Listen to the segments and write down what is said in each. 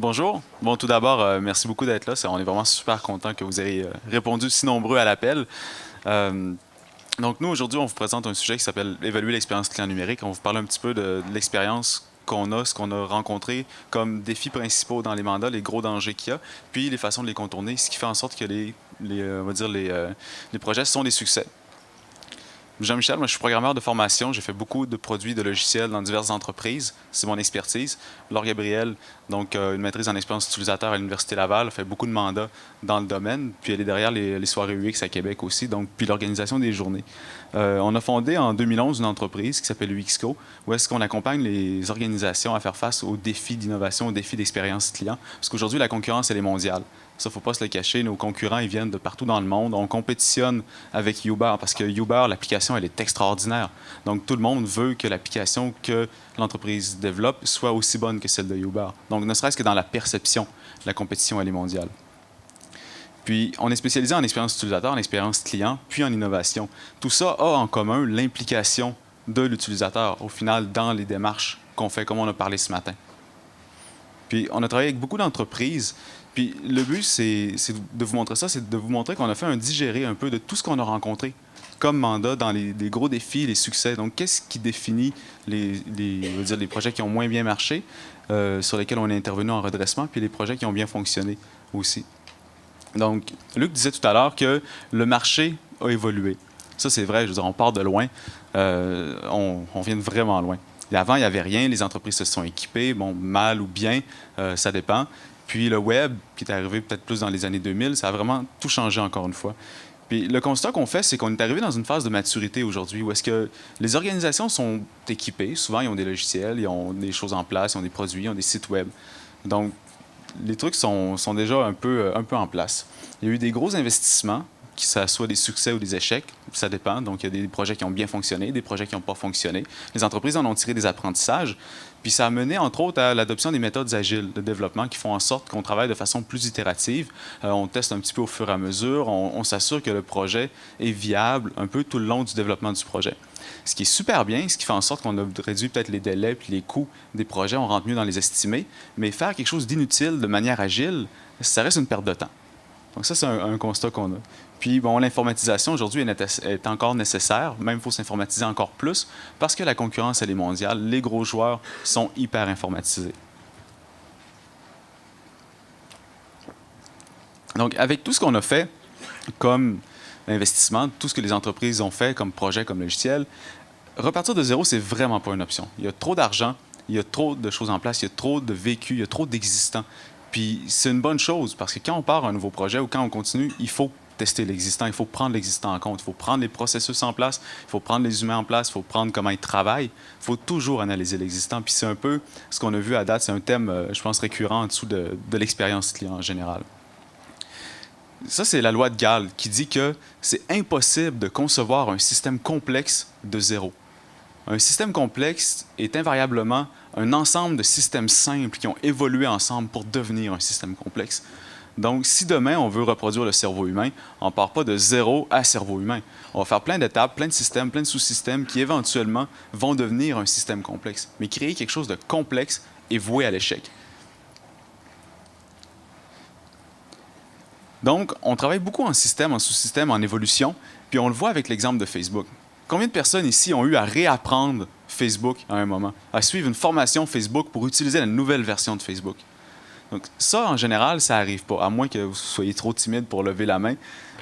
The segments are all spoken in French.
Bonjour. Bon, tout d'abord, merci beaucoup d'être là. On est vraiment super content que vous ayez répondu si nombreux à l'appel. Euh, donc, nous, aujourd'hui, on vous présente un sujet qui s'appelle Évaluer l'expérience client numérique. On va vous parler un petit peu de l'expérience qu'on a, ce qu'on a rencontré comme défis principaux dans les mandats, les gros dangers qu'il y a, puis les façons de les contourner, ce qui fait en sorte que on va dire les projets sont des succès. Jean-Michel, moi je suis programmeur de formation, j'ai fait beaucoup de produits, de logiciels dans diverses entreprises, c'est mon expertise. Laure Gabriel, donc une maîtrise en expérience utilisateur à l'Université Laval, a fait beaucoup de mandats dans le domaine, puis elle est derrière les soirées UX à Québec aussi, donc puis l'organisation des journées. On a fondé en 2011 une entreprise qui s'appelle UXCO, où est-ce qu'on accompagne les organisations à faire face aux défis d'innovation, aux défis d'expérience client, parce qu'aujourd'hui la concurrence elle est mondiale. Ça, il ne faut pas se le cacher. Nos concurrents, ils viennent de partout dans le monde. On compétitionne avec Uber parce que Uber, l'application, elle est extraordinaire. Donc, tout le monde veut que l'application que l'entreprise développe soit aussi bonne que celle de Uber. Donc, ne serait-ce que dans la perception, la compétition, elle est mondiale. Puis, on est spécialisé en expérience utilisateur, en expérience client, puis en innovation. Tout ça a en commun l'implication de l'utilisateur, au final, dans les démarches qu'on fait, comme on a parlé ce matin. Puis, on a travaillé avec beaucoup d'entreprises. Puis, le but, c'est de vous montrer ça, c'est de vous montrer qu'on a fait un digéré un peu de tout ce qu'on a rencontré comme mandat dans les gros défis, les succès. Donc, qu'est-ce qui définit je veux dire, les projets qui ont moins bien marché, sur lesquels on est intervenu en redressement, puis les projets qui ont bien fonctionné aussi. Donc, Luc disait tout à l'heure que le marché a évolué. Ça, c'est vrai, je veux dire, on part de loin, on vient de vraiment loin. Et avant, il n'y avait rien, les entreprises se sont équipées, bon, mal ou bien, ça dépend. Puis le web, qui est arrivé peut-être plus dans les années 2000, ça a vraiment tout changé encore une fois. Puis le constat qu'on fait, c'est qu'on est arrivé dans une phase de maturité aujourd'hui où est-ce que les organisations sont équipées. Souvent, ils ont des logiciels, ils ont des choses en place, ils ont des produits, ils ont des sites web. Donc, les trucs sont déjà un peu en place. Il y a eu des gros investissements, que ça soit des succès ou des échecs, ça dépend. Donc, il y a des projets qui ont bien fonctionné, des projets qui n'ont pas fonctionné. Les entreprises en ont tiré des apprentissages. Puis ça a mené, entre autres, à l'adoption des méthodes agiles de développement qui font en sorte qu'on travaille de façon plus itérative. On teste un petit peu au fur et à mesure. On s'assure que le projet est viable un peu tout le long du développement du projet. Ce qui est super bien, ce qui fait en sorte qu'on a réduit peut-être les délais puis les coûts des projets, on rentre mieux dans les estimés. Mais faire quelque chose d'inutile de manière agile, ça reste une perte de temps. Donc ça, c'est un constat qu'on a. Puis, bon, l'informatisation aujourd'hui est encore nécessaire, même il faut s'informatiser encore plus, parce que la concurrence, elle est mondiale. Les gros joueurs sont hyper informatisés. Donc, avec tout ce qu'on a fait comme investissement, tout ce que les entreprises ont fait comme projet, comme logiciel, repartir de zéro, c'est vraiment pas une option. Il y a trop d'argent, il y a trop de choses en place, il y a trop de vécu, il y a trop d'existants. Puis c'est une bonne chose, parce que quand on part un nouveau projet ou quand on continue, il faut tester l'existant, il faut prendre l'existant en compte, il faut prendre les processus en place, il faut prendre les humains en place, il faut prendre comment ils travaillent, il faut toujours analyser l'existant. Puis c'est un peu ce qu'on a vu à date, c'est un thème, je pense, récurrent en dessous de l'expérience client en général. Ça, c'est la loi de Gall qui dit que c'est impossible de concevoir un système complexe de zéro. Un système complexe est invariablement un ensemble de systèmes simples qui ont évolué ensemble pour devenir un système complexe. Donc, si demain, on veut reproduire le cerveau humain, on ne part pas de zéro à cerveau humain. On va faire plein d'étapes, plein de systèmes, plein de sous-systèmes qui, éventuellement, vont devenir un système complexe. Mais créer quelque chose de complexe est voué à l'échec. Donc, on travaille beaucoup en système, en sous-système, en évolution, puis on le voit avec l'exemple de Facebook. Combien de personnes ici ont eu à réapprendre Facebook à un moment, à suivre une formation Facebook pour utiliser la nouvelle version de Facebook? Donc ça, en général, ça n'arrive pas, à moins que vous soyez trop timide pour lever la main.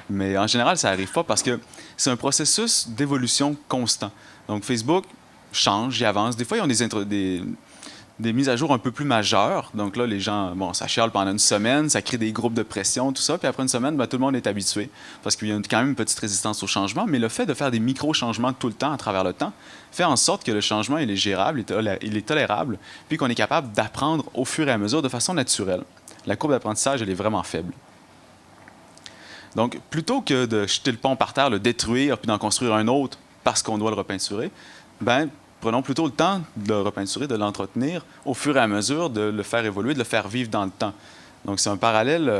Mais en général, ça n'arrive pas parce que c'est un processus d'évolution constant. Donc Facebook change, il avance. Des fois, ils ont des mises à jour un peu plus majeures. Donc là, les gens, bon, ça chiale pendant une semaine, ça crée des groupes de pression, tout ça. Puis après une semaine, ben, tout le monde est habitué parce qu'il y a quand même une petite résistance au changement. Mais le fait de faire des micro-changements tout le temps, à travers le temps, fait en sorte que le changement, il est gérable, il est tolérable, puis qu'on est capable d'apprendre au fur et à mesure de façon naturelle. La courbe d'apprentissage, elle est vraiment faible. Donc, plutôt que de jeter le pont par terre, le détruire, puis d'en construire un autre parce qu'on doit le repeinturer, ben prenons plutôt le temps de le repeinturer, de l'entretenir au fur et à mesure, de le faire évoluer, de le faire vivre dans le temps. Donc, c'est un parallèle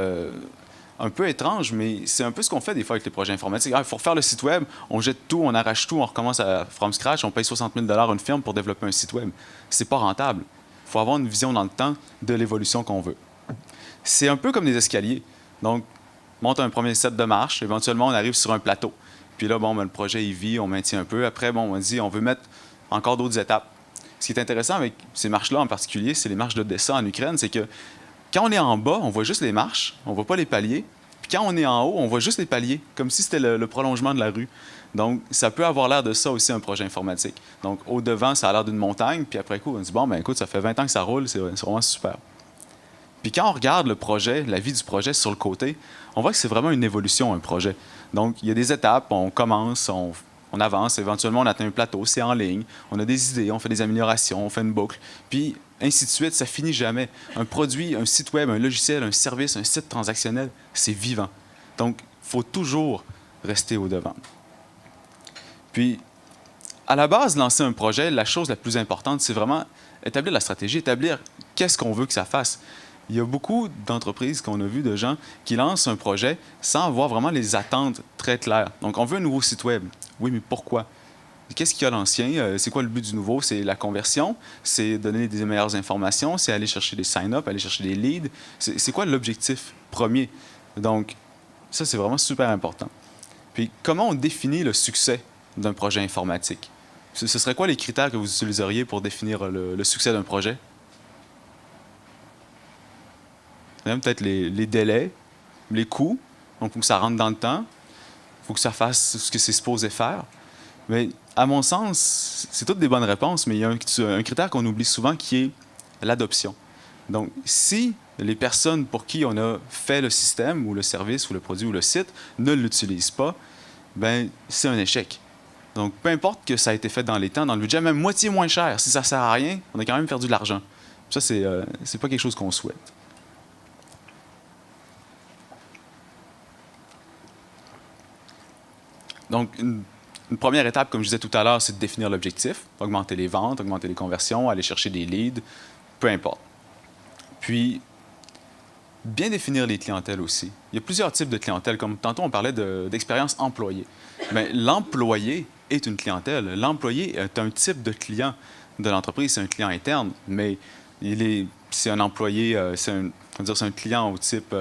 un peu étrange, mais c'est un peu ce qu'on fait des fois avec les projets informatiques. Il faut refaire le site web, on jette tout, on arrache tout, on recommence from scratch, on paye 60 000 $ à une firme pour développer un site web. C'est pas rentable. Il faut avoir une vision dans le temps de l'évolution qu'on veut. c'est un peu comme des escaliers. Donc, on monte un premier set de marches, éventuellement, on arrive sur un plateau. Puis là, bon, ben, le projet, il vit, on maintient un peu. Après, bon, on dit, on veut mettre encore d'autres étapes. Ce qui est intéressant avec ces marches-là en particulier, c'est les marches d'Odessa en Ukraine, c'est que quand on est en bas, on voit juste les marches, on ne voit pas les paliers. Puis quand on est en haut, on voit juste les paliers, comme si c'était le prolongement de la rue. Donc, ça peut avoir l'air de ça aussi, un projet informatique. Donc, au-devant, ça a l'air d'une montagne, puis après coup, on dit, bon, ben écoute, ça fait 20 ans que ça roule, c'est vraiment super. Puis quand on regarde le projet, la vie du projet sur le côté, on voit que c'est vraiment une évolution, un projet. Donc, il y a des étapes, on commence, on avance, éventuellement on atteint un plateau, c'est en ligne, on a des idées, on fait des améliorations, on fait une boucle, puis ainsi de suite, ça finit jamais. Un produit, un site web, un logiciel, un service, un site transactionnel, c'est vivant. Donc, il faut toujours rester au-devant. Puis, à la base, lancer un projet, la chose la plus importante, c'est vraiment établir la stratégie, établir qu'est-ce qu'on veut que ça fasse. Il y a beaucoup d'entreprises qu'on a vues, de gens qui lancent un projet sans avoir vraiment les attentes très claires. Donc, on veut un nouveau site web. Oui, mais pourquoi? Qu'est-ce qu'il y a l'ancien? C'est quoi le but du nouveau? C'est la conversion? C'est donner des meilleures informations? C'est aller chercher des sign-up, aller chercher des leads? C'est quoi l'objectif premier? Donc, ça, c'est vraiment super important. Puis, comment on définit le succès d'un projet informatique? Ce serait quoi les critères que vous utiliseriez pour définir le succès d'un projet? Peut-être les délais, les coûts. Donc, il faut que ça rentre dans le temps. Il faut que ça fasse ce que c'est supposé faire. Mais à mon sens, c'est toutes des bonnes réponses, mais il y a un critère qu'on oublie souvent qui est l'adoption. Donc, si les personnes pour qui on a fait le système ou le service ou le produit ou le site ne l'utilisent pas, ben c'est un échec. Donc, peu importe que ça a été fait dans les temps, dans le budget, même moitié moins cher, si ça ne sert à rien, on a quand même perdu de l'argent. Ça, c'est pas quelque chose qu'on souhaite. Donc, une première étape, comme je disais tout à l'heure, c'est de définir l'objectif, augmenter les ventes, augmenter les conversions, aller chercher des leads, peu importe. Puis, bien définir les clientèles aussi. Il y a plusieurs types de clientèle, comme tantôt on parlait d'expérience employée. Mais l'employé est une clientèle. L'employé est un type de client de l'entreprise, c'est un client interne, mais c'est un employé, c'est un client au type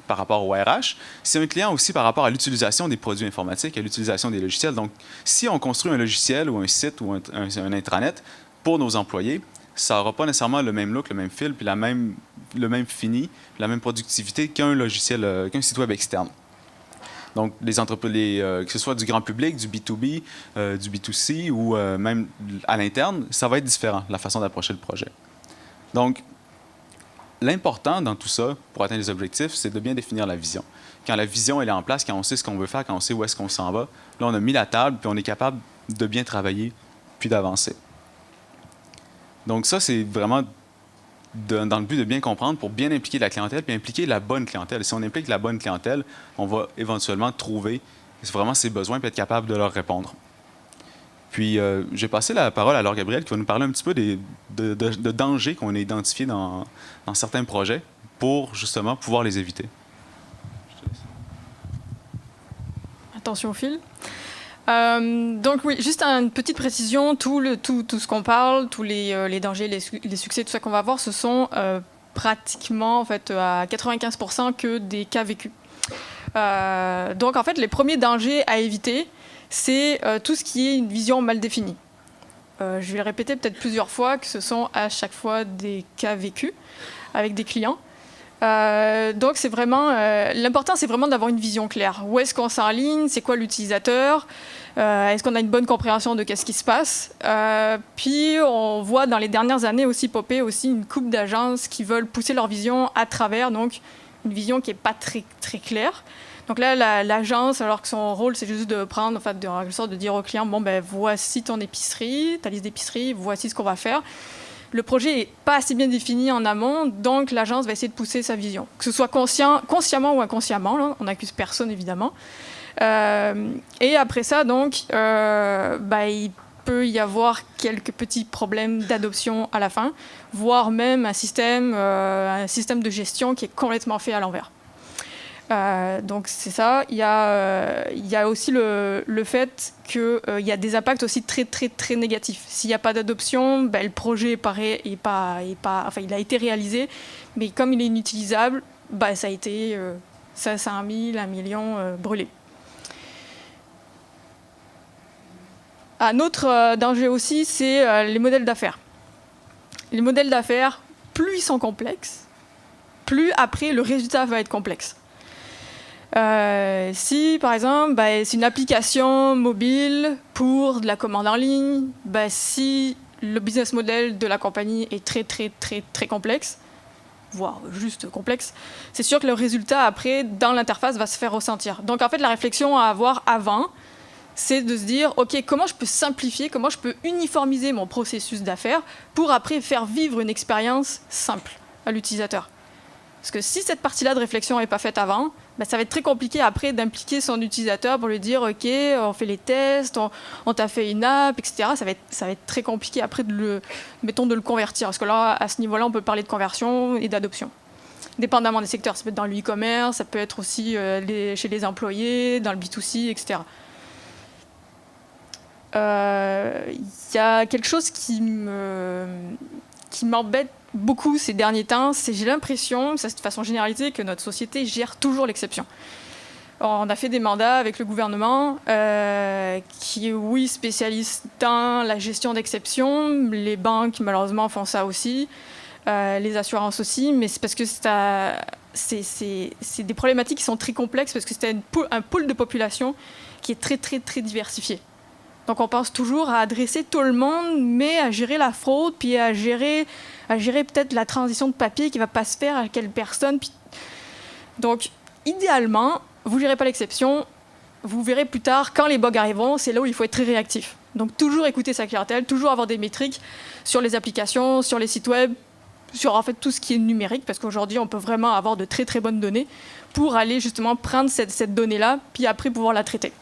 par rapport au RH. C'est un client aussi par rapport à l'utilisation des produits informatiques, à l'utilisation des logiciels. Donc, si on construit un logiciel ou un site ou un intranet pour nos employés, ça n'aura pas nécessairement le même look, le même fil, puis le même fini, la même productivité qu'un logiciel, qu'un site web externe. Donc, les entreprises, que ce soit du grand public, du B2B, du B2C ou même à l'interne, ça va être différent, la façon d'approcher le projet. Donc, l'important dans tout ça, pour atteindre les objectifs, c'est de bien définir la vision. Quand la vision elle est en place, quand on sait ce qu'on veut faire, quand on sait où est-ce qu'on s'en va, là, on a mis la table, puis on est capable de bien travailler, puis d'avancer. Donc ça, c'est vraiment dans le but de bien comprendre pour bien impliquer la clientèle, puis impliquer la bonne clientèle. Si on implique la bonne clientèle, on va éventuellement trouver vraiment ses besoins, puis être capable de leur répondre. Puis, j'ai passé la parole à Laure Gabriel qui va nous parler un petit peu de dangers qu'on a identifiés dans certains projets pour, justement, pouvoir les éviter. Attention au fil. Donc oui, juste une petite précision, tout ce qu'on parle, tous les dangers, les succès, tout ça qu'on va voir, ce sont pratiquement en fait, à 95% que des cas vécus. Donc en fait, les premiers dangers à éviter, c'est tout ce qui est une vision mal définie. Je vais le répéter peut-être plusieurs fois, que ce sont à chaque fois des cas vécus avec des clients. Donc c'est vraiment l'important, c'est vraiment d'avoir une vision claire. Où est-ce qu'on s'enligne? C'est quoi l'utilisateur? Est-ce qu'on a une bonne compréhension de qu'est-ce qui se passe? Puis on voit dans les dernières années aussi popper aussi une couple d'agences qui veulent pousser leur vision à travers, donc une vision qui n'est pas très, très claire. Donc là, l'agence, alors que son rôle, c'est juste de prendre, en fait, de dire au client, bon, ben voici ton épicerie, ta liste d'épicerie, voici ce qu'on va faire. Le projet n'est pas assez bien défini en amont, donc l'agence va essayer de pousser sa vision. Que ce soit consciemment ou inconsciemment, là, on n'accuse personne, évidemment. Et après ça, donc, il peut y avoir quelques petits problèmes d'adoption à la fin, voire même un système de gestion qui est complètement fait à l'envers. Donc c'est ça. Il y a aussi le fait qu'il y a des impacts aussi très très très négatifs. S'il n'y a pas d'adoption, le projet il a été réalisé, mais comme il est inutilisable, ça a été 500 000, 1 million brûlés. Un autre danger aussi, c'est les modèles d'affaires. Les modèles d'affaires, plus ils sont complexes, plus après le résultat va être complexe. Si par exemple c'est une application mobile pour de la commande en ligne, si le business model de la compagnie est très très très très complexe, voire juste complexe, c'est sûr que le résultat après dans l'interface va se faire ressentir. Donc en fait la réflexion à avoir avant, c'est de se dire ok, comment je peux simplifier, comment je peux uniformiser mon processus d'affaires pour après faire vivre une expérience simple à l'utilisateur. Parce que si cette partie-là de réflexion n'est pas faite avant, ça va être très compliqué après d'impliquer son utilisateur pour lui dire ok, on fait les tests, on t'a fait une app, etc. Ça va être très compliqué après de le convertir. Parce que là, à ce niveau-là, on peut parler de conversion et d'adoption. Dépendamment des secteurs, ça peut être dans le e-commerce, ça peut être aussi chez les employés, dans le B2C, etc. Il y a quelque chose qui m'embête beaucoup ces derniers temps, j'ai l'impression, ça c'est de façon généralisée, que notre société gère toujours l'exception. On a fait des mandats avec le gouvernement qui est, oui, spécialiste dans la gestion d'exception. Les banques, malheureusement, font ça aussi. Les assurances aussi. Mais c'est parce que c'est des problématiques qui sont très complexes parce que c'est un pôle de population qui est très, très, très diversifié. Donc on pense toujours à adresser tout le monde, mais à gérer la fraude, puis à gérer peut-être la transition de papier qui ne va pas se faire à quelle personne. Donc, idéalement, vous ne gérez pas l'exception. Vous verrez plus tard, quand les bugs arriveront, c'est là où il faut être très réactif. Donc, toujours écouter sa clientèle, toujours avoir des métriques sur les applications, sur les sites web, sur en fait tout ce qui est numérique, parce qu'aujourd'hui, on peut vraiment avoir de très très bonnes données pour aller justement prendre cette donnée-là, puis après pouvoir la traiter.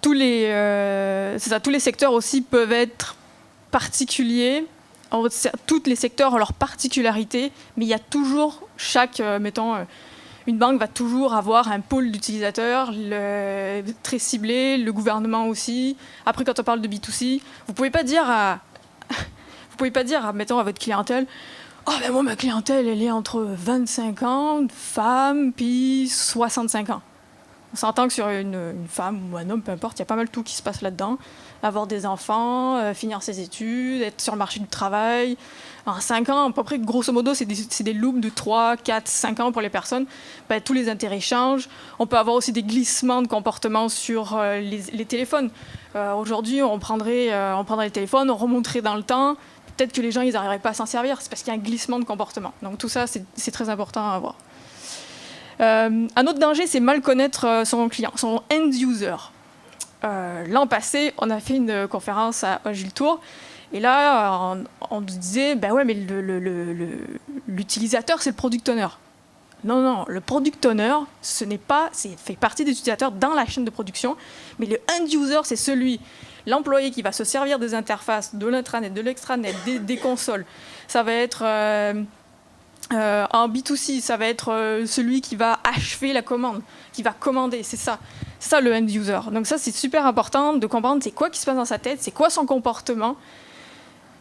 Tous les secteurs aussi peuvent être particuliers. Tous les secteurs ont leurs particularités, mais il y a toujours une banque va toujours avoir un pôle d'utilisateurs très ciblé, le gouvernement aussi. Après, quand on parle de B2C, vous pouvez pas dire à votre clientèle, oh ben moi ma clientèle elle est entre 25 ans, femme, puis 65 ans. On s'entend que sur une femme ou un homme, peu importe, il y a pas mal de tout qui se passe là-dedans. Avoir des enfants, finir ses études, être sur le marché du travail. En 5 ans, à peu près, grosso modo, c'est des loops de 3, 4, 5 ans pour les personnes. Tous les intérêts changent. On peut avoir aussi des glissements de comportement sur les téléphones. Aujourd'hui, on prendrait les téléphones, on remonterait dans le temps. Peut-être que les gens, ils n'arriveraient pas à s'en servir. C'est parce qu'il y a un glissement de comportement. Donc tout ça, c'est très important à avoir. Un autre danger, c'est mal connaître son client, son end-user. L'an passé, on a fait une conférence à Gilles Tour, et là, on nous disait, ouais, mais l'utilisateur, c'est le product owner. Non, le product owner, c'est fait partie des utilisateurs dans la chaîne de production, mais le end-user, c'est l'employé qui va se servir des interfaces, de l'intranet, de l'extranet, des consoles. Ça va être... en B2C, ça va être celui qui va achever la commande, qui va commander, c'est ça le end user. Donc ça, c'est super important de comprendre c'est quoi qui se passe dans sa tête, c'est quoi son comportement,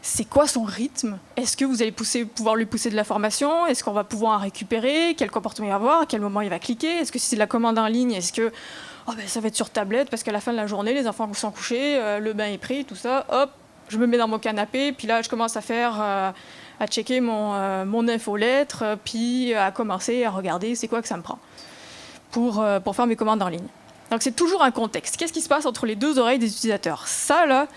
c'est quoi son rythme. Est-ce que vous allez pouvoir lui pousser de l'information? Est-ce qu'on va pouvoir en récupérer? Quel comportement il va avoir? À quel moment il va cliquer? Est-ce que c'est de la commande en ligne? Est-ce que ça va être sur tablette parce qu'à la fin de la journée, les enfants sont couchés, le bain est pris, tout ça, hop, je me mets dans mon canapé, puis là, je commence à faire... à checker mon infolettre, puis à commencer à regarder c'est quoi que ça me prend pour faire mes commandes en ligne. Donc c'est toujours un contexte. Qu'est-ce qui se passe entre les deux oreilles des utilisateurs? Ça, là,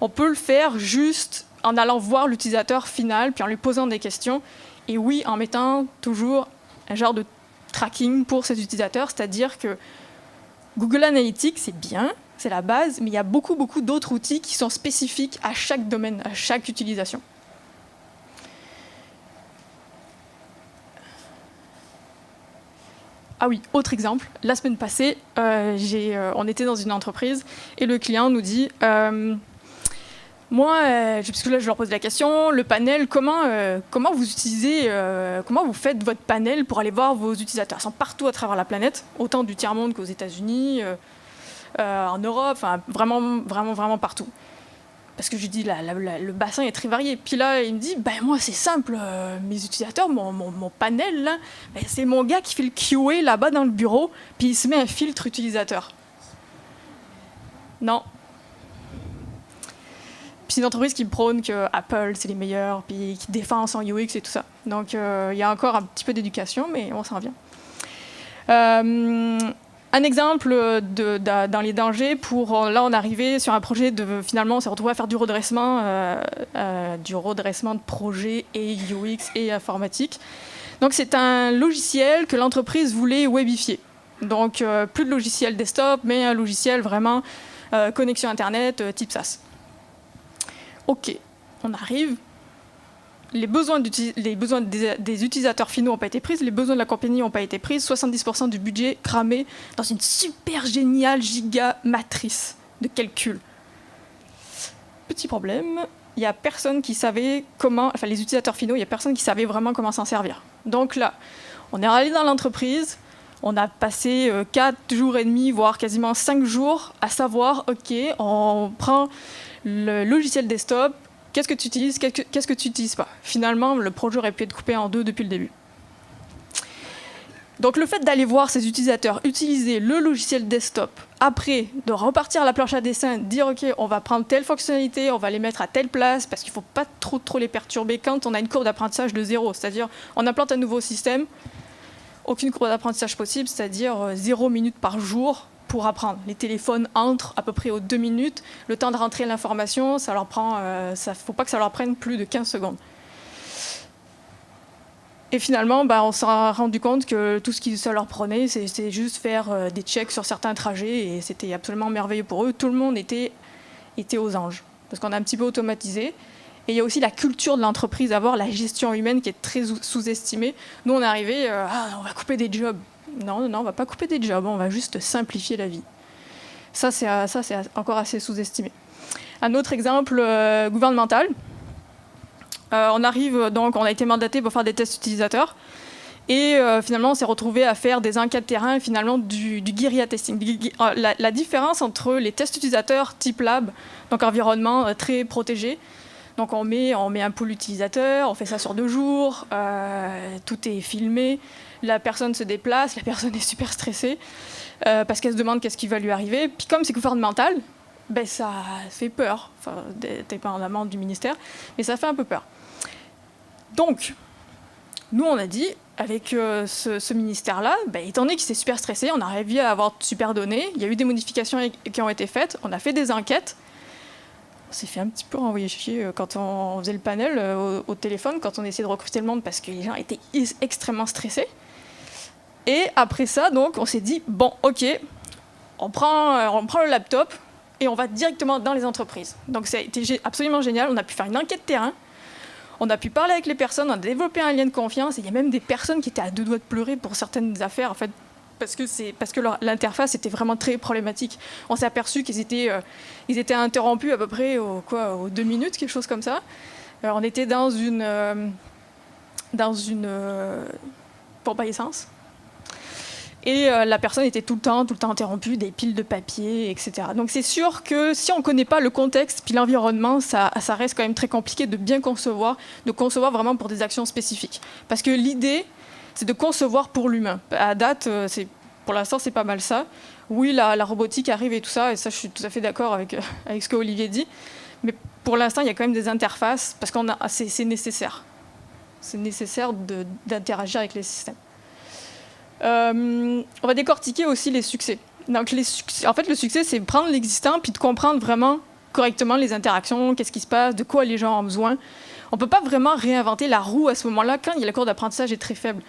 on peut le faire juste en allant voir l'utilisateur final, puis en lui posant des questions. Et oui, en mettant toujours un genre de tracking pour ces utilisateurs, c'est-à-dire que Google Analytics, c'est bien, c'est la base, mais il y a beaucoup, beaucoup d'autres outils qui sont spécifiques à chaque domaine, à chaque utilisation. Ah oui, autre exemple. La semaine passée, on était dans une entreprise et le client nous dit moi, parce que là je leur pose la question, le panel, comment vous utilisez, comment vous faites votre panel pour aller voir vos utilisateurs? Ils sont partout à travers la planète, autant du tiers-monde qu'aux États-Unis, en Europe, enfin vraiment partout. Parce que je dis, le bassin est très varié. Puis là, il me dit, moi, c'est simple, mes utilisateurs, mon panel, là, c'est mon gars qui fait le QA là-bas dans le bureau, puis il se met un filtre utilisateur. Non. Puis c'est une entreprise qui prône que Apple, c'est les meilleurs, puis qui défend son UX et tout ça. Donc, il y a encore un petit peu d'éducation, mais on s'en vient. Un exemple dans les dangers, là on est arrivé sur un projet finalement on s'est retrouvé à faire du redressement de projet et UX et informatique. Donc c'est un logiciel que l'entreprise voulait webifier. Donc plus de logiciel desktop, mais un logiciel vraiment connexion internet type SaaS. Ok, on arrive. Les besoins des utilisateurs finaux n'ont pas été pris, les besoins de la compagnie n'ont pas été pris, 70% du budget cramé dans une super géniale giga matrice de calcul. Petit problème, il n'y a personne qui savait les utilisateurs finaux, il n'y a personne qui savait vraiment comment s'en servir. Donc là, on est allé dans l'entreprise, on a passé 4 jours et demi, voire quasiment 5 jours à savoir, ok, on prend le logiciel desktop, qu'est-ce que tu utilises, qu'est-ce que tu n'utilises pas. Finalement, le projet aurait pu être coupé en deux depuis le début. Donc le fait d'aller voir ces utilisateurs utiliser le logiciel desktop, après de repartir à la planche à dessin, dire ok, on va prendre telle fonctionnalité, on va les mettre à telle place, parce qu'il ne faut pas trop les perturber quand on a une courbe d'apprentissage de 0. C'est-à-dire, on implante un nouveau système, aucune courbe d'apprentissage possible, c'est-à-dire 0 minutes par jour pour apprendre. Les téléphones entrent à peu près aux 2 minutes. Le temps de rentrer l'information, ça leur prend, faut pas que ça leur prenne plus de 15 secondes. Et finalement, on s'est rendu compte que tout ce que ça leur prenait, c'est juste faire des checks sur certains trajets, et c'était absolument merveilleux pour eux. Tout le monde était aux anges, parce qu'on a un petit peu automatisé. Et il y a aussi la culture de l'entreprise, avoir la gestion humaine qui est très sous-estimée. Nous, on est arrivé, on va couper des jobs. Non, on ne va pas couper des jobs, on va juste simplifier la vie. Ça, c'est encore assez sous-estimé. Un autre exemple gouvernemental. On arrive, donc, on a été mandaté pour faire des tests utilisateurs. Et finalement, on s'est retrouvé à faire des enquêtes terrain, finalement, du guérilla testing. La différence entre les tests utilisateurs type lab, donc environnement très protégé, donc on met un pool utilisateur, on fait ça sur 2 jours, tout est filmé, la personne se déplace, la personne est super stressée parce qu'elle se demande qu'est-ce qui va lui arriver. Puis comme c'est gouvernemental, ça fait peur, enfin, dépendamment du ministère, mais ça fait un peu peur. Donc, nous on a dit, avec ce ministère-là, étant donné qu'il s'est super stressé, on a réussi à avoir de super données, il y a eu des modifications qui ont été faites, on a fait des enquêtes. On s'est fait un petit peu renvoyer chier quand on faisait le panel au téléphone, quand on essayait de recruter le monde parce que les gens étaient extrêmement stressés. Et après ça, donc, on s'est dit, bon, ok, on prend le laptop et on va directement dans les entreprises. Donc ça a été absolument génial, on a pu faire une enquête terrain, on a pu parler avec les personnes, on a développé un lien de confiance, et il y a même des personnes qui étaient à 2 doigts de pleurer pour certaines affaires, en fait, parce que l'interface était vraiment très problématique. On s'est aperçu qu'ils étaient interrompus à peu près aux 2 minutes, quelque chose comme ça. Alors, on était dans une pompe à essence. Et la personne était tout le temps interrompue, des piles de papier, etc. Donc c'est sûr que si on ne connaît pas le contexte puis l'environnement, ça reste quand même très compliqué de bien concevoir, de concevoir vraiment pour des actions spécifiques. Parce que l'idée, c'est de concevoir pour l'humain. À date, pour l'instant, c'est pas mal ça. Oui, la robotique arrive et tout ça, et ça, je suis tout à fait d'accord avec ce que Olivier dit. Mais pour l'instant, il y a quand même des interfaces, parce que c'est nécessaire. C'est nécessaire d'interagir avec les systèmes. On va décortiquer aussi les succès. Donc, en fait, le succès, c'est prendre l'existant puis de comprendre vraiment correctement les interactions, qu'est-ce qui se passe, de quoi les gens ont besoin. On ne peut pas vraiment réinventer la roue à ce moment-là quand la courbe d'apprentissage est très faible.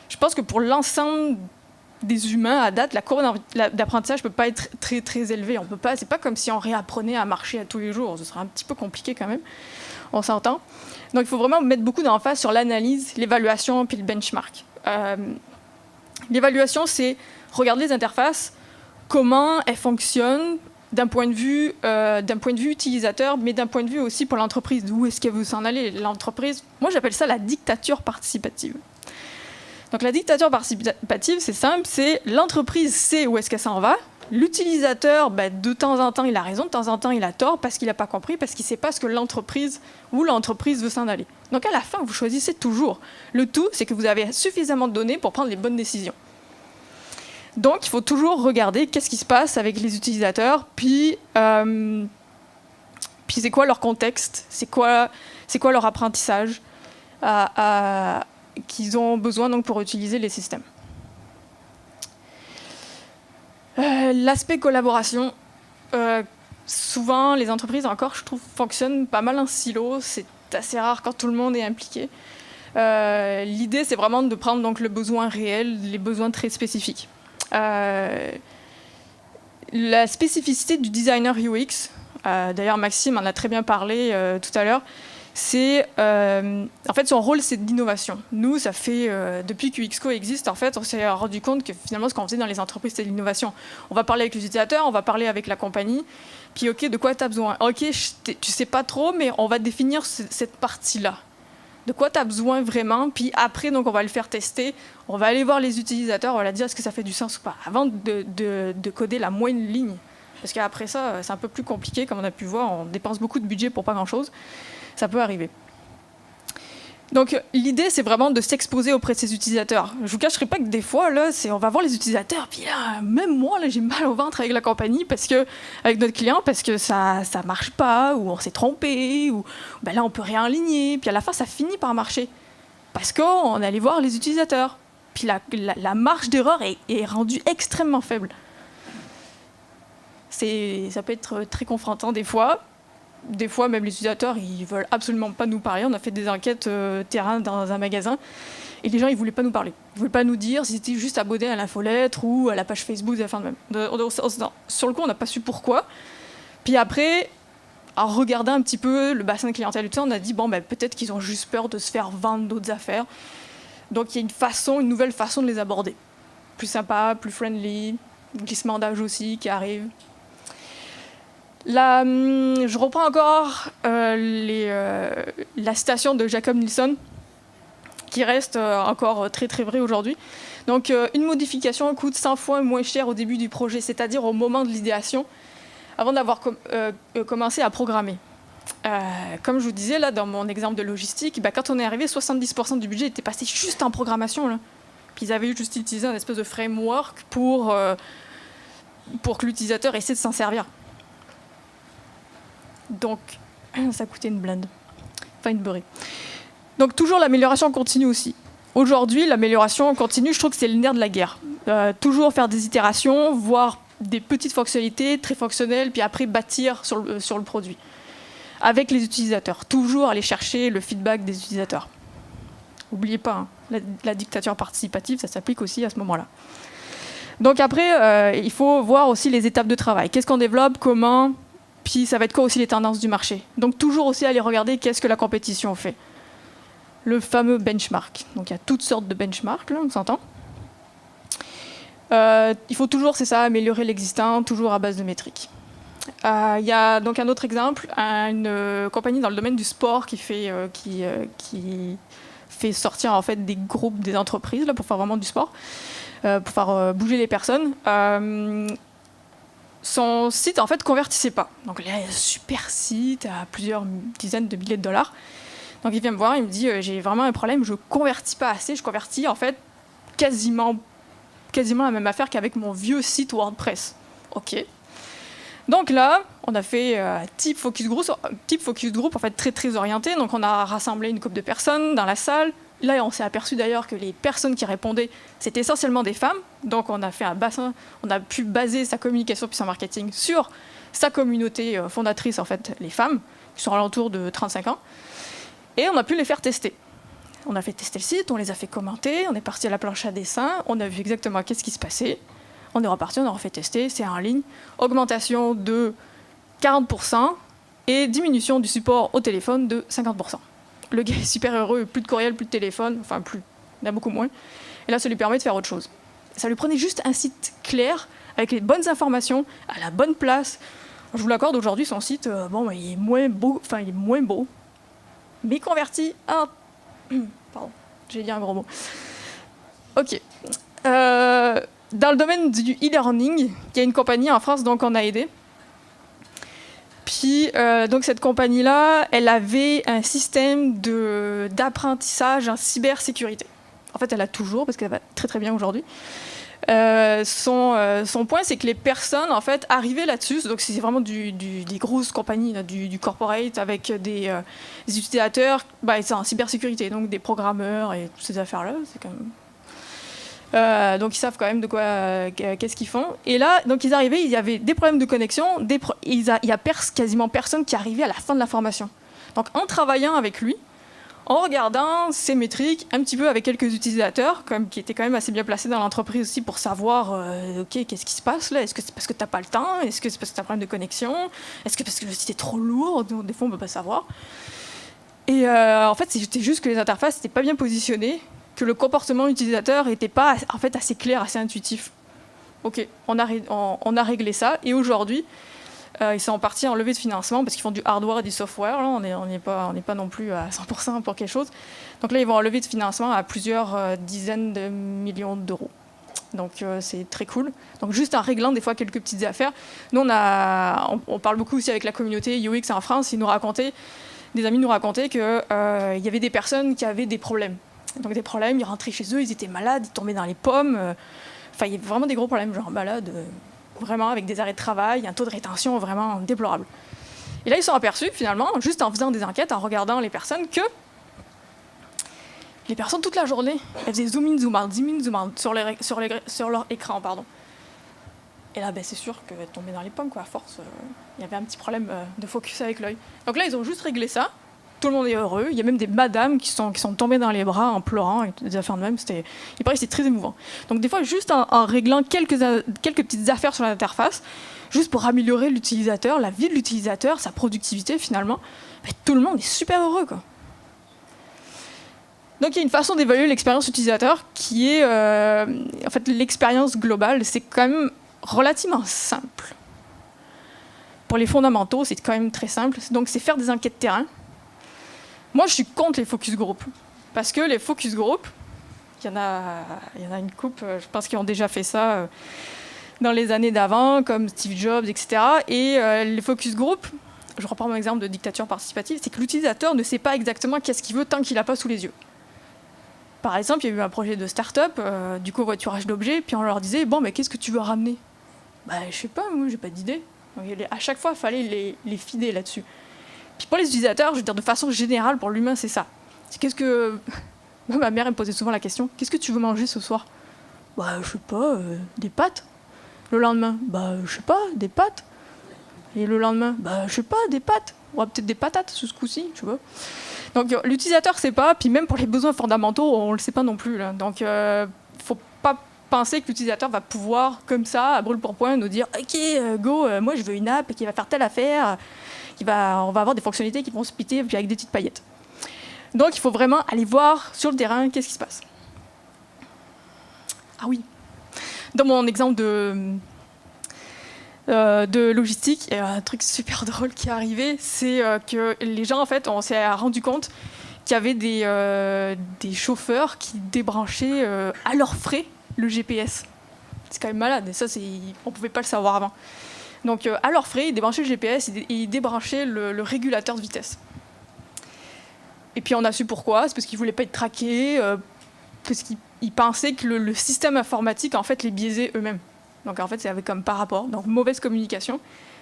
Je pense que pour l'ensemble des humains, à date, la courbe d'apprentissage ne peut pas être très, très élevée. C'est pas comme si on réapprenait à marcher à tous les jours. Ce serait un petit peu compliqué quand même. On s'entend. Donc, il faut vraiment mettre beaucoup d'emphase sur l'analyse, l'évaluation puis le benchmark. L'évaluation, c'est regarder les interfaces, comment elles fonctionnent, d'un point de vue utilisateur, mais d'un point de vue aussi pour l'entreprise. Où est-ce qu'elle veut s'en aller? L'entreprise, moi j'appelle ça la dictature participative. Donc la dictature participative, c'est simple, c'est l'entreprise sait où est-ce qu'elle s'en va. L'utilisateur, de temps en temps, il a raison, de temps en temps, il a tort parce qu'il n'a pas compris, parce qu'il ne sait pas ce que l'entreprise veut s'en aller. Donc à la fin, vous choisissez toujours. Le tout, c'est que vous avez suffisamment de données pour prendre les bonnes décisions. Donc il faut toujours regarder qu'est-ce qui se passe avec les utilisateurs, puis c'est quoi leur contexte, c'est quoi leur apprentissage qu'ils ont besoin donc, pour utiliser les systèmes. L'aspect collaboration, souvent les entreprises encore, je trouve, fonctionnent pas mal en silo. C'est assez rare quand tout le monde est impliqué. L'idée, c'est vraiment de prendre donc, le besoin réel, les besoins très spécifiques. La spécificité du designer UX, d'ailleurs Maxime en a très bien parlé tout à l'heure, c'est en fait son rôle c'est de l'innovation. Nous ça fait depuis que UXCO existe en fait on s'est rendu compte que finalement ce qu'on faisait dans les entreprises c'est de l'innovation. On va parler avec l'utilisateur, on va parler avec la compagnie, puis ok de quoi tu as besoin, ok tu sais pas trop mais on va définir cette partie là. De quoi tu as besoin vraiment, puis après donc on va le faire tester, on va aller voir les utilisateurs, on va leur dire est-ce que ça fait du sens ou pas avant de coder la moindre ligne. Parce qu'après ça c'est un peu plus compliqué comme on a pu voir, on dépense beaucoup de budget pour pas grand chose. Ça peut arriver. Donc l'idée, c'est vraiment de s'exposer auprès de ses utilisateurs. Je ne vous cacherai pas que des fois, là, on va voir les utilisateurs, puis là, même moi, là, j'ai mal au ventre avec la compagnie, avec notre client, parce que ça ne marche pas, ou on s'est trompé, ou là, on peut réaligner. Puis à la fin, ça finit par marcher. Parce qu'on allait voir les utilisateurs. Puis la marge d'erreur est rendue extrêmement faible. Ça peut être très confrontant des fois. Des fois, même les utilisateurs, ils veulent absolument pas nous parler. On a fait des enquêtes terrain dans un magasin et les gens, ils voulaient pas nous parler. Ils voulaient pas nous dire s'ils étaient juste abonnés à l'infolettre ou à la page Facebook de la fin de même. Sur le coup, on n'a pas su pourquoi. Puis après, en regardant un petit peu le bassin de clientèle, on a dit peut-être qu'ils ont juste peur de se faire vendre d'autres affaires. Donc il y a une nouvelle façon de les aborder. Plus sympa, plus friendly, glissement d'âge aussi qui arrive. Je reprends encore la citation de Jacob Nielsen, qui reste encore très très vrai aujourd'hui. Donc une modification coûte 100 fois moins cher au début du projet, c'est-à-dire au moment de l'idéation, avant d'avoir commencé à programmer. Comme je vous disais, là, dans mon exemple de logistique, quand on est arrivé, 70% du budget était passé juste en programmation. Là. Puis ils avaient juste utilisé un espèce de framework pour que l'utilisateur essaie de s'en servir. Donc, ça coûtait une blinde. Enfin, une beurrée. Donc, toujours l'amélioration continue aussi. Aujourd'hui, l'amélioration continue, je trouve que c'est le nerf de la guerre. Toujours faire des itérations, voir des petites fonctionnalités très fonctionnelles, puis après bâtir sur le produit. Avec les utilisateurs. Toujours aller chercher le feedback des utilisateurs. N'oubliez pas, la dictature participative, ça s'applique aussi à ce moment-là. Donc après, il faut voir aussi les étapes de travail. Qu'est-ce qu'on développe, comment... Puis ça va être quoi aussi les tendances du marché. Donc toujours aussi aller regarder qu'est-ce que la compétition fait. Le fameux benchmark. Donc il y a toutes sortes de benchmarks, là, on s'entend. Il faut toujours, c'est ça, améliorer l'existant, toujours à base de métriques. Il y a donc un autre exemple, une compagnie dans le domaine du sport qui fait sortir en fait des groupes, des entreprises là, pour faire vraiment du sport, pour faire bouger les personnes. Son site, en fait, convertissait pas. Donc là, il y a un super site à plusieurs dizaines de milliers de dollars. Donc il vient me voir, il me dit j'ai vraiment un problème, je convertis pas assez, je convertis en fait quasiment la même affaire qu'avec mon vieux site WordPress. Ok. Donc là, on a fait type focus group en fait très très orienté. Donc on a rassemblé une couple de personnes dans la salle. Là, on s'est aperçu d'ailleurs que les personnes qui répondaient, c'était essentiellement des femmes. Donc, on a fait un bassin, on a pu baser sa communication puis son marketing sur sa communauté fondatrice, en fait, les femmes, qui sont alentour de 35 ans. Et on a pu les faire tester. On a fait tester le site, on les a fait commenter, on est parti à la planche à dessin, on a vu exactement qu'est-ce qui se passait. On est reparti, on a refait tester, c'est en ligne. Augmentation de 40% et diminution du support au téléphone de 50%. Le gars est super heureux, plus de courriel, plus de téléphone, enfin plus, il y en a beaucoup moins. Et là, ça lui permet de faire autre chose. Ça lui prenait juste un site clair avec les bonnes informations, à la bonne place. Je vous l'accorde, aujourd'hui, son site, il est moins beau, mais converti en... Pardon, j'ai dit un gros mot. Ok. Dans le domaine du e-learning, il y a une compagnie en France donc on a aidé. Puis donc cette compagnie-là, elle avait un système d'apprentissage en cybersécurité. En fait, elle a toujours, parce qu'elle va très très bien aujourd'hui. Son point, c'est que les personnes en fait arrivaient là-dessus. Donc c'est vraiment des grosses compagnies, là, du corporate avec des utilisateurs, c'est en cybersécurité, donc des programmeurs et toutes ces affaires-là. C'est quand même... donc ils savent quand même de quoi, qu'est-ce qu'ils font. Et là, donc ils arrivaient, il y avait des problèmes de connexion, il y a quasiment personne qui arrivait à la fin de la formation. Donc en travaillant avec lui, en regardant ses métriques, un petit peu avec quelques utilisateurs, qui étaient quand même assez bien placés dans l'entreprise aussi pour savoir, ok, qu'est-ce qui se passe là? Est-ce que c'est parce que tu n'as pas le temps? Est-ce que c'est parce que tu as un problème de connexion? Est-ce que parce que le site est trop lourd? Des fois, on ne peut pas savoir. Et en fait, c'était juste que les interfaces n'étaient pas bien positionnées, que le comportement utilisateur n'était pas en fait, assez clair, assez intuitif. Ok, on a réglé ça, et aujourd'hui, ils sont partis en levée de financement parce qu'ils font du hardware et du software. Là, on n'est pas non plus à 100% pour quelque chose. Donc là, ils vont en levée de financement à plusieurs dizaines de millions d'euros. Donc c'est très cool. Donc juste en réglant des fois quelques petites affaires. Nous, on parle beaucoup aussi avec la communauté UX en France. Des amis nous racontaient qu'il y avait des personnes qui avaient des problèmes. Donc des problèmes, ils rentraient chez eux, ils étaient malades, ils tombaient dans les pommes. Enfin, il y avait vraiment des gros problèmes, genre malades. Vraiment avec des arrêts de travail, un taux de rétention vraiment déplorable. Et là, ils sont aperçus, finalement, juste en faisant des enquêtes, en regardant les personnes, que les personnes, toute la journée, elles faisaient zoom in, zoom out, zoom in, zoom out sur leur écran. Pardon. Et là, c'est sûr qu'elles tombaient dans les pommes, quoi, à force. Il y avait un petit problème de focus avec l'œil. Donc là, ils ont juste réglé ça. Tout le monde est heureux. Il y a même des madames qui sont tombées dans les bras en pleurant, et des affaires de même. Il paraît que c'est très émouvant. Donc des fois, juste en réglant quelques petites affaires sur l'interface, juste pour améliorer l'utilisateur, la vie de l'utilisateur, sa productivité finalement, tout le monde est super heureux, quoi. Donc il y a une façon d'évaluer l'expérience utilisateur qui est, en fait, l'expérience globale. C'est quand même relativement simple. Pour les fondamentaux, c'est quand même très simple. Donc c'est faire des enquêtes terrain. Moi, je suis contre les focus group. Parce que les focus group, il y en a une couple, je pense qu'ils ont déjà fait ça dans les années d'avant, comme Steve Jobs, etc. Et les focus group, je reprends mon exemple de dictature participative, c'est que l'utilisateur ne sait pas exactement qu'est-ce qu'il veut tant qu'il n'a pas sous les yeux. Par exemple, il y a eu un projet de start-up, du covoiturage d'objets, puis on leur disait, mais qu'est-ce que tu veux ramener? Je sais pas, moi, j'ai pas d'idée. Donc, à chaque fois, il fallait les fider là-dessus. Puis pour les utilisateurs, je veux dire, de façon générale, pour l'humain, c'est ça. Ma mère, elle me posait souvent la question, qu'est-ce que tu veux manger ce soir? Je sais pas, des pâtes. Le lendemain, je sais pas, des pâtes. Et le lendemain, je sais pas, des pâtes. Ou peut-être des patates ce coup-ci, tu vois. Donc l'utilisateur sait pas, puis même pour les besoins fondamentaux, on le sait pas non plus, là. Donc faut pas penser que l'utilisateur va pouvoir, comme ça, à brûle-pourpoint, nous dire « Ok, go, moi je veux une app qui va faire telle affaire. » On va avoir des fonctionnalités qui vont se splitter puis avec des petites paillettes. Donc il faut vraiment aller voir sur le terrain qu'est-ce qui se passe. Ah oui, dans mon exemple de logistique, il y a un truc super drôle qui est arrivé, c'est que les gens, en fait, on s'est rendu compte qu'il y avait des chauffeurs qui débranchaient à leurs frais le GPS. C'est quand même malade, et ça, on ne pouvait pas le savoir avant. Donc, à leurs frais, ils débranchaient le GPS et ils débranchaient le régulateur de vitesse. Et puis, on a su pourquoi. C'est parce qu'ils ne voulaient pas être traqués, parce qu'ils pensaient que le système informatique, en fait, les biaisait eux-mêmes. Donc, en fait, c'est avec comme par rapport. Donc, mauvaise communication.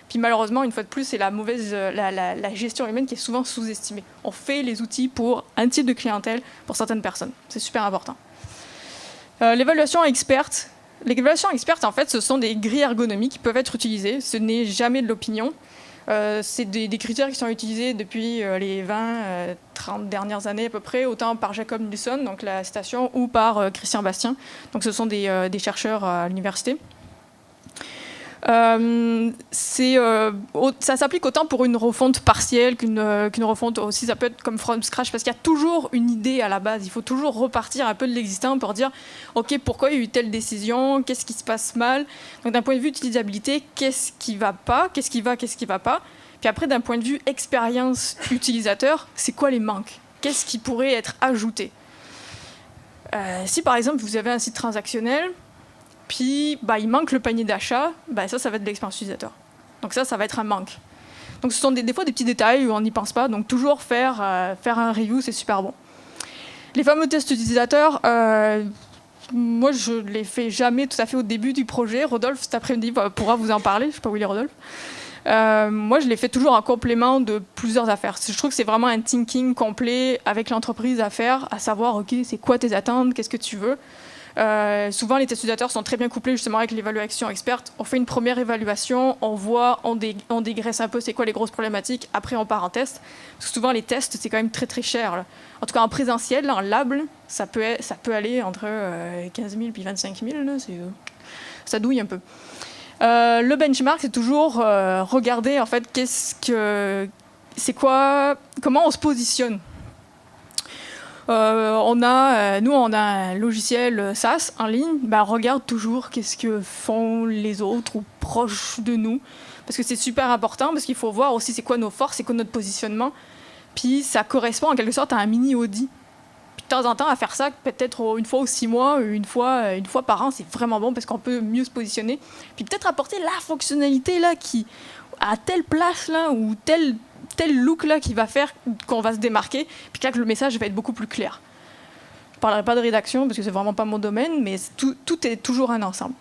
Puis, malheureusement, une fois de plus, c'est la gestion humaine qui est souvent sous-estimée. On fait les outils pour un type de clientèle pour certaines personnes. C'est super important. L'évaluation experte. L'évaluation experte, en fait, ce sont des grilles ergonomiques qui peuvent être utilisées. Ce n'est jamais de l'opinion. C'est des critères qui sont utilisés depuis les 20-30 dernières années à peu près, autant par Jacob Nielsen, donc la citation, ou par Christian Bastien. Donc ce sont des chercheurs à l'université. Ça s'applique autant pour une refonte partielle qu'une refonte aussi, ça peut être comme from scratch, parce qu'il y a toujours une idée à la base. Il faut toujours repartir un peu de l'existant pour dire, OK, pourquoi il y a eu telle décision, qu'est-ce qui se passe mal. Donc d'un point de vue utilisabilité, qu'est-ce qui va pas, qu'est-ce qui va pas. Puis après, d'un point de vue expérience utilisateur, c'est quoi les manques? Qu'est-ce qui pourrait être ajouté? Si par exemple, vous avez un site transactionnel, puis il manque le panier d'achat, ça va être de l'expérience utilisateur. Donc ça va être un manque. Donc ce sont des fois des petits détails où on n'y pense pas, donc toujours faire un review, c'est super bon. Les fameux tests utilisateurs, moi je ne les fais jamais tout à fait au début du projet. Rodolphe cet après-midi pourra vous en parler, je ne sais pas où il est Rodolphe. Moi je les fais toujours en complément de plusieurs affaires. Je trouve que c'est vraiment un thinking complet avec l'entreprise à faire, à savoir ok, c'est quoi tes attentes, qu'est-ce que tu veux. Souvent, les tests utilisateurs sont très bien couplés justement avec l'évaluation experte. On fait une première évaluation, on voit, on dégraisse un peu c'est quoi les grosses problématiques, après on part en test. Parce que souvent, les tests, c'est quand même très très cher. Là. En tout cas, en présentiel, là, en lab, ça peut aller entre 15 000 et 25 000. Là, ça douille un peu. Le benchmark, c'est toujours regarder en fait comment on se positionne. On a un logiciel SaaS en ligne, on regarde toujours qu'est-ce que font les autres ou proches de nous, parce que c'est super important, parce qu'il faut voir aussi c'est quoi nos forces, c'est quoi notre positionnement, puis ça correspond en quelque sorte à un mini-audit. Puis de temps en temps, à faire ça, peut-être une fois aux 6 mois, une fois par an, c'est vraiment bon, parce qu'on peut mieux se positionner, puis peut-être apporter la fonctionnalité là, qui, à telle place, là, ou tel look là qui va faire qu'on va se démarquer, puis là que le message va être beaucoup plus clair. Je ne parlerai pas de rédaction parce que c'est vraiment pas mon domaine, mais tout est toujours un ensemble.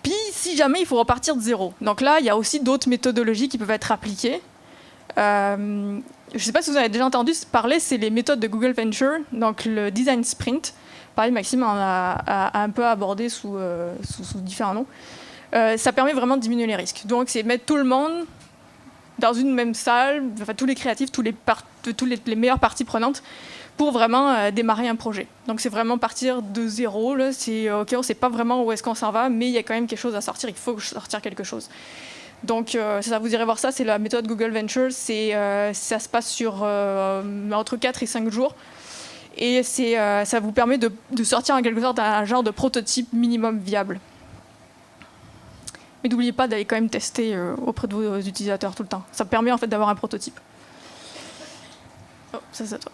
Puis si jamais il faut repartir de zéro, donc là il y a aussi d'autres méthodologies qui peuvent être appliquées. Je ne sais pas si vous avez déjà entendu parler, c'est les méthodes de Google Venture, donc le design sprint. Pareil, Maxime en a un peu abordé sous différents noms. Ça permet vraiment de diminuer les risques. Donc c'est mettre tout le monde dans une même salle, enfin, tous les créatifs, tous les meilleures parties prenantes, pour vraiment démarrer un projet. Donc c'est vraiment partir de zéro. Là. C'est OK, on ne sait pas vraiment où est-ce qu'on s'en va, mais il y a quand même quelque chose à sortir. Il faut sortir quelque chose. Donc ça, vous irez voir ça. C'est la méthode Google Venture. Ça se passe sur entre 4 et 5 jours. Et ça vous permet de sortir en quelque sorte un genre de prototype minimum viable. Mais n'oubliez pas d'aller quand même tester auprès de vos utilisateurs tout le temps. Ça permet en fait d'avoir un prototype. Oh, ça c'est à toi.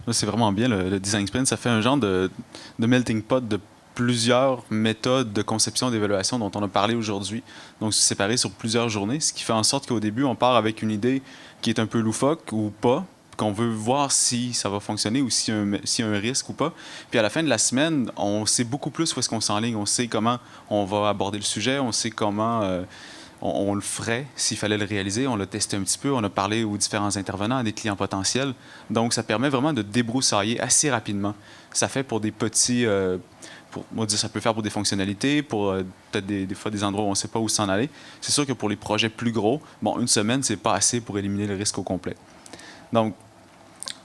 Là, c'est vraiment bien le design sprint. Ça fait un genre de melting pot de plusieurs méthodes de conception et d'évaluation dont on a parlé aujourd'hui. Donc, c'est séparé sur plusieurs journées, ce qui fait en sorte qu'au début, on part avec une idée qui est un peu loufoque ou pas, qu'on veut voir si ça va fonctionner ou s'il y a un risque ou pas. Puis à la fin de la semaine, on sait beaucoup plus où est-ce qu'on s'enligne. On sait comment on va aborder le sujet, on sait comment on le ferait s'il fallait le réaliser. On l'a testé un petit peu, on a parlé aux différents intervenants, à des clients potentiels. Donc ça permet vraiment de débroussailler assez rapidement. Ça fait pour des petits... ça peut faire pour des fonctionnalités, pour peut-être des fois des endroits où on ne sait pas où s'en aller. C'est sûr que pour les projets plus gros, une semaine, c'est pas assez pour éliminer le risque au complet. Donc,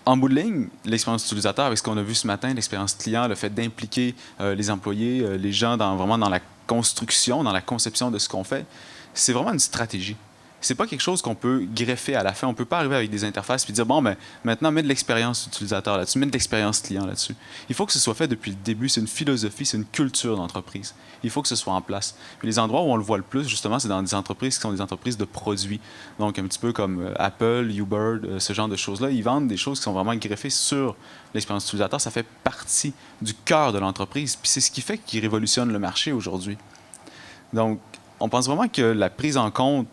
en bout de ligne, l'expérience utilisateur, avec ce qu'on a vu ce matin, l'expérience client, le fait d'impliquer les employés, les gens vraiment dans la construction, dans la conception de ce qu'on fait, c'est vraiment une stratégie. C'est pas quelque chose qu'on peut greffer à la fin. On peut pas arriver avec des interfaces et dire maintenant mets de l'expérience utilisateur là-dessus, mets de l'expérience client là-dessus. Il faut que ce soit fait depuis le début. C'est une philosophie, c'est une culture d'entreprise. Il faut que ce soit en place. Puis les endroits où on le voit le plus, justement, c'est dans des entreprises qui sont des entreprises de produits. Donc un petit peu comme Apple, Uber, ce genre de choses-là. Ils vendent des choses qui sont vraiment greffées sur l'expérience utilisateur. Ça fait partie du cœur de l'entreprise. Puis c'est ce qui fait qu'ils révolutionnent le marché aujourd'hui. Donc, on pense vraiment que la prise en compte,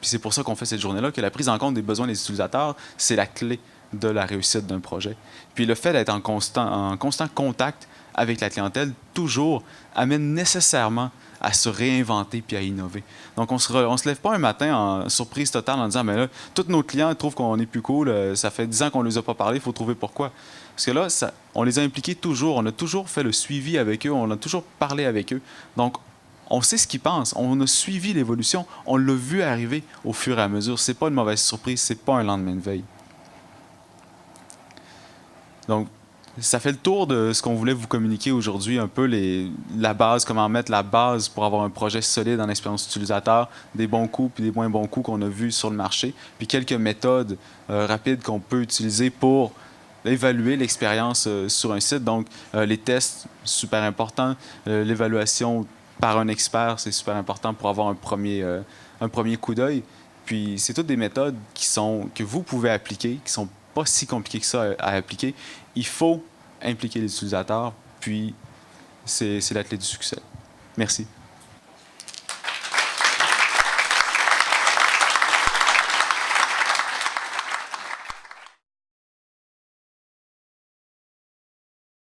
puis c'est pour ça qu'on fait cette journée-là, que la prise en compte des besoins des utilisateurs, c'est la clé de la réussite d'un projet. Puis le fait d'être en constant contact avec la clientèle, toujours, amène nécessairement à se réinventer puis à innover. Donc, on se lève pas un matin en surprise totale en disant « mais là, tous nos clients trouvent qu'on est plus cool, ça fait 10 ans qu'on ne les a pas parlé, il faut trouver pourquoi. » Parce que là, on les a impliqués toujours, on a toujours fait le suivi avec eux, on a toujours parlé avec eux. Donc, on sait ce qu'ils pensent, on a suivi l'évolution, on l'a vu arriver au fur et à mesure. C'est pas une mauvaise surprise, c'est pas un lendemain de veille. Donc, Ça fait le tour de ce qu'on voulait vous communiquer aujourd'hui, un peu la base, comment mettre la base pour avoir un projet solide en expérience utilisateur, des bons coups puis des moins bons coups qu'on a vus sur le marché, puis quelques méthodes rapides qu'on peut utiliser pour évaluer l'expérience sur un site. Donc, les tests, super important. L'évaluation par un expert, c'est super important pour avoir un premier coup d'œil. Puis, c'est toutes des méthodes que vous pouvez appliquer, qui sont pas si compliquées que ça à appliquer. Il faut impliquer les utilisateurs, puis c'est la clé du succès. Merci.